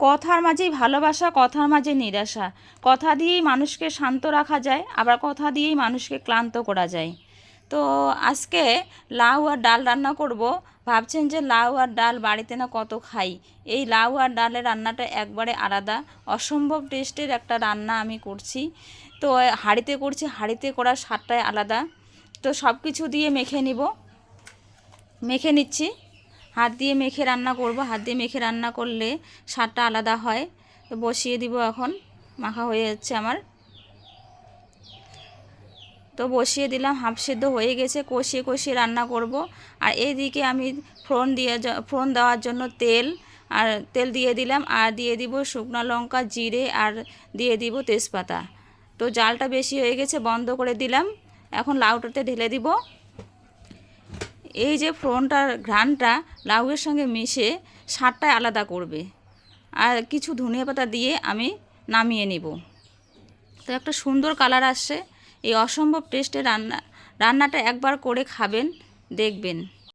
কথার মাঝেই ভালোবাসা, কথার মাঝে নিরাশা। কথা দিয়েই মানুষকে শান্ত রাখা যায়, আবার কথা দিয়েই মানুষকে ক্লান্ত করা যায়। তো আজকে লাউ আর ডাল রান্না করব। ভাবছেন যে লাউ আর ডাল বাড়িতে না কত খাই। এই লাউ আর ডালের রান্নাটা একবারে আলাদা, অসম্ভব টেস্টের একটা রান্না আমি করছি। তো হাঁড়িতে করছি, হাঁড়িতে করার স্বাদটাই আলাদা। তো সব কিছু দিয়ে মেখে নিচ্ছি। হাত দিয়ে মেখে রান্না করব, হাত দিয়ে মেখে রান্না করলে স্বাদটা আলাদা হয়। তো বসিয়ে দিব এখন, মাখা হয়ে যাচ্ছে আমার। তো বসিয়ে দিলাম, হাফ সেদ্ধ হয়ে গেছে, কষিয়ে কষিয়ে রান্না করব। আর এইদিকে আমি ফোড়ন দেওয়ার জন্য তেল দিয়ে দিলাম, আর দিয়ে দিব শুকনো লঙ্কা, জিরে, আর দিয়ে দিব তেজপাতা। তো জালটা বেশি হয়ে গেছে, বন্ধ করে দিলাম। এখন লাউটাতে ঢেলে দিব। এই যে ফোড়নটার ঘ্রাণটা লাউয়ের সঙ্গে মিশে স্বাদটাই আলাদা করবে। আর কিছু ধনিয়া পাতা দিয়ে আমি নামিয়ে নিব। তো একটা সুন্দর কালার আসছে। এই অসম্ভব টেস্টের রান্নাটা একবার করে খাবেন, দেখবেন।